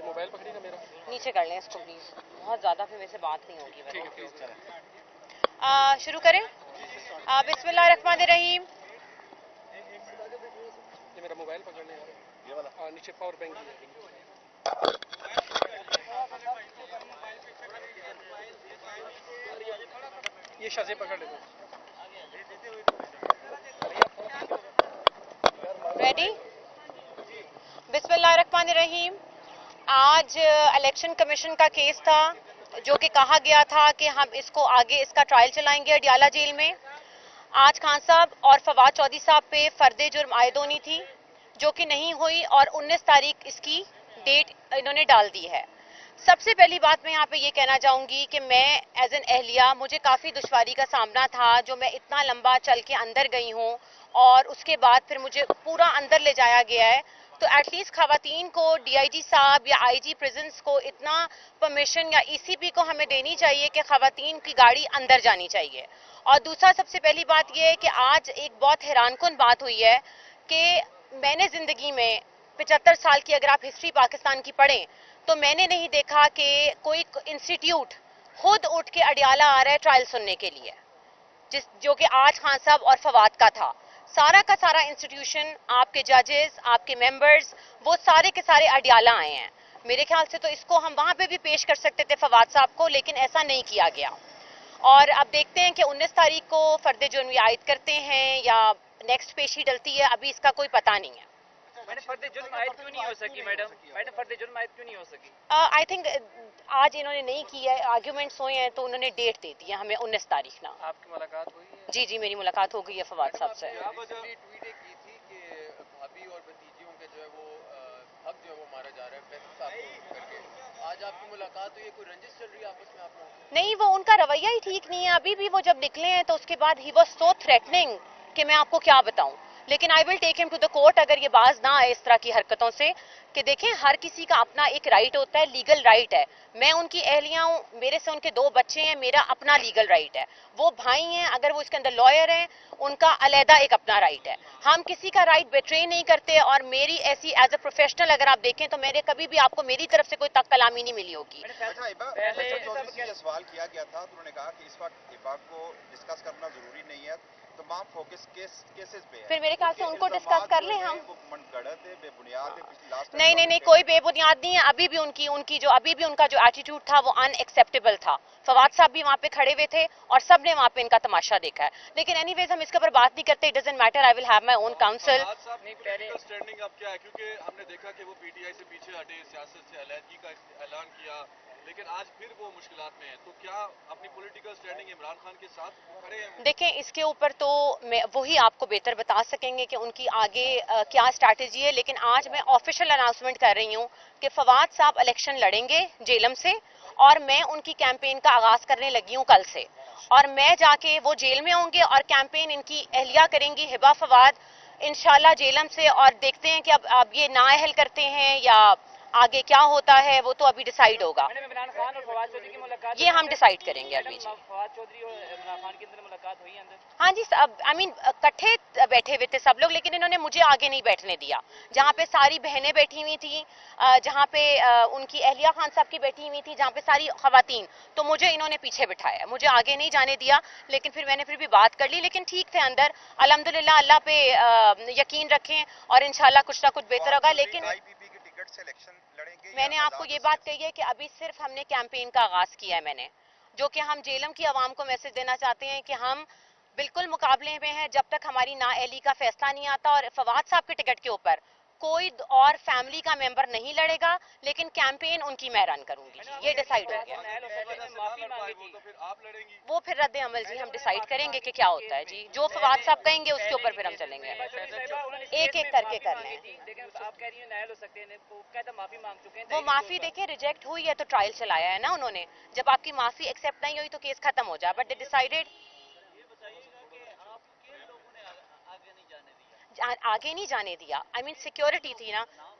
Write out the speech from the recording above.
Mobile پکڑی نا میرا, نیچے کر لیں اس کو پلیز, بہت زیادہ پھر میرے سے بات نہیں ہوگی. ٹھیک ہے پلیز. شروع کریں. بسم اللہ الرحمن الرحیم. یہ میرا موبائل پکڑ لیں, یہ والا نیچے پاور بینک. یہ شازے پکڑ لیتے. ریڈی. بسم اللہ الرحمن الرحیم. آج الیکشن کمیشن کا کیس تھا جو کہ کہا گیا تھا کہ ہم اس کو آگے اس کا ٹرائل چلائیں گے اڈیالہ جیل میں. آج خان صاحب اور فواد چودھری صاحب پہ فرد جرم عائد ہونی تھی جو کہ نہیں ہوئی, اور 19 تاریخ اس کی ڈیٹ انہوں نے ڈال دی ہے. سب سے پہلی بات میں یہاں پہ یہ کہنا چاہوں گی کہ میں ایز این اہلیہ مجھے کافی دشواری کا سامنا تھا جو میں اتنا لمبا چل کے اندر گئی ہوں, اور اس کے بعد پھر مجھے پورا اندر لے جایا گیا ہے. تو ایٹ لیسٹ خواتین کو ڈی آئی جی صاحب یا آئی جی پریزنس کو اتنا پرمیشن یا ای سی پی کو ہمیں دینی چاہیے کہ خواتین کی گاڑی اندر جانی چاہیے. اور دوسرا سب سے پہلی بات یہ ہے کہ آج ایک بہت حیران کن بات ہوئی ہے کہ میں نے زندگی میں 75 سال کی اگر آپ ہسٹری پاکستان کی پڑھیں تو میں نے نہیں دیکھا کہ کوئی انسٹیٹیوٹ خود اٹھ کے اڈیالہ آ رہا ہے ٹرائل سننے کے لیے, جو کہ آج خان صاحب اور فواد کا تھا. سارا کا سارا انسٹیٹیوشن, آپ کے ججز, آپ کے ممبرز, وہ سارے کے سارے اڈیالہ آئے ہیں. میرے خیال سے تو اس کو ہم وہاں پہ بھی پیش کر سکتے تھے فواد صاحب کو, لیکن ایسا نہیں کیا گیا. اور اب دیکھتے ہیں کہ 19 تاریخ کو فرد جرم عائد کرتے ہیں یا نیکسٹ پیشی ڈلتی ہے, ابھی اس کا کوئی پتہ نہیں ہے. میڈم فرد جرم عائد کیوں نہیں ہو سکی؟ میڈم فرد جرم عائد کیوں نہیں ہو سکی؟ آئی تھنک آج انہوں نے نہیں کی ہے, آرگیومنٹس ہوئے ہیں تو انہوں نے ڈیٹ دے دی ہے ہمیں 19 تاریخ نا. آپ کی ملاقات ہوئی ہے؟ جی میری ملاقات ہو گئی ہے فواد صاحب سے. ٹویٹ کی تھی کہ بھابھی اور بھتیجیوں کے جو ہے وہ حق جو ہے وہ مارا جا رہا ہے فیصل صاحب کو کر کے. آج آپ کی ملاقات ہوئی ہے, کوئی رنجش چل رہی ہے آپس میں آپ لوگوں کی؟ نہیں, وہ ان کا رویہ ہی ٹھیک نہیں ہے. ابھی بھی وہ جب نکلے ہیں تو اس کے بعد ہی واز سو تھریٹننگ کہ میں آپ کو کیا بتاؤں. لیکن آئی ول ٹیک ہم ٹو دا کورٹ اگر یہ باز نہ آئے اس طرح کی حرکتوں سے, کہ دیکھیں ہر کسی کا اپنا ایک رائٹ ہوتا ہے, لیگل رائٹ ہے. میں ان کی اہلیہ ہوں, میرے سے ان کے 2 بچے ہیں, میرا اپنا لیگل رائٹ ہے. وہ بھائی ہیں, اگر وہ اس کے اندر لائر ہیں, ان کا علیحدہ ایک اپنا رائٹ ہے. ہم کسی کا رائٹ بیٹرے نہیں کرتے, اور میری ایسی ایز اے پروفیشنل اگر آپ دیکھیں تو میرے کبھی بھی آپ کو میری طرف سے کوئی تک کلامی نہیں ملی ہوگی. سوال کیا گیا تھا تو انہوں نے کہا کہ اس وقت ہبا کو ڈسکس کرنا ضروری نہیں ہے, تمام فوکس کیسز پہ ہے. پھر میرے خیال سے ان کو ڈسکس کر لیں ہم. گڑت ہے, بے بنیاد ہے. پچھلی لاسٹ نہیں, کوئی بے بنیاد نہیں ہے. ابھی بھی ان کا جو ایٹیٹیوڈ تھا وہ ان ایکسیپٹیبل تھا. فواد صاحب بھی وہاں پہ کھڑے ہوئے تھے اور سب نے وہاں پہ ان کا تماشا دیکھا ہے. لیکن اینی ویز ہم اس کے اوپر بات نہیں کرتے, it doesn't matter, I will have my own council. Standing اب کیا ہے, کیونکہ ہم نے دیکھا کہ وہ پی ٹی آئی سے پیچھے ہٹے, سیاست سے علیحدگی کا اعلان کیا, لیکن آج پھر وہ مشکلات میں ہیں. تو کیا اپنی پولیٹیکل اسٹینڈنگ عمران خان کے ساتھ کھڑے ہیں؟ دیکھیں اس کے اوپر تو وہی آپ کو بہتر بتا سکیں گے کہ ان کی آگے کیا اسٹریٹجی ہے. لیکن آج میں آفیشیل اناؤنسمنٹ کر رہی ہوں کہ فواد صاحب الیکشن لڑیں گے جیلم سے, اور میں ان کی کیمپین کا آغاز کرنے لگی ہوں کل سے. اور میں جا کے وہ جیل میں ہوں گے اور کیمپین ان کی اہلیہ کریں گی, ہبا فواد, انشاءاللہ جیلم سے. اور دیکھتے ہیں کہ اب یہ نااہل کرتے ہیں یا آگے کیا ہوتا ہے, وہ تو ابھی ڈیسائیڈ ہوگا. عمران خان اور فواد چودھری کی ملاقات, یہ ہم ڈیسائیڈ کریں گے ابھی. فواد چودھری اور عمران خان کے اندر ملاقات ہوئی اندر؟ ہاں جی, آئی مین کٹھے بیٹھے ہوئے تھے سب لوگ, لیکن انہوں نے مجھے آگے نہیں بیٹھنے دیا. جہاں پہ ساری بہنیں بیٹھی ہوئی تھیں, جہاں پہ ان کی اہلیہ خان صاحب کی بیٹھی ہوئی تھی, جہاں پہ ساری خواتین, تو مجھے انہوں نے پیچھے بٹھایا, مجھے آگے نہیں جانے دیا. لیکن پھر میں نے بھی بات کر لی, لیکن ٹھیک تھے اندر. الحمدللہ اللہ پہ یقین رکھیں اور انشاءاللہ کچھ نہ کچھ بہتر ہوگا. لیکن میں نے آپ کو یہ بات کہی ہے کہ ابھی صرف ہم نے کیمپین کا آغاز کیا ہے. میں نے جو کہ ہم جیلم کی عوام کو میسج دینا چاہتے ہیں کہ ہم بالکل مقابلے میں ہیں جب تک ہماری نااہلی کا فیصلہ نہیں آتا. اور فواد صاحب کے ٹکٹ کے اوپر کوئی اور فیملی کا ممبر نہیں لڑے گا, لیکن کیمپین ان کی میں رن کروں گی. یہ ڈیسائیڈ ہو گیا. وہ پھر رد عمل جی ہم ڈیسائیڈ کریں گے کہ کیا ہوتا ہے. جی جو فواد صاحب کہیں گے اس کے اوپر پھر ہم چلیں گے, ایک ایک کر کے کر لیں. آپ کہہ رہی ہیں نائل ہو سکتے ہیں, وہ معافی مانگ چکے ہیں. وہ معافی دیکھیں ریجیکٹ ہوئی ہے تو ٹرائل چلایا ہے نا انہوں نے. جب آپ کی معافی ایکسیپٹ نہیں ہوئی تو کیس ختم ہو جائے. بٹ دے ڈیسائیڈڈ آگے نہیں جانے دیا. آئی مین سیکیورٹی تھی نا.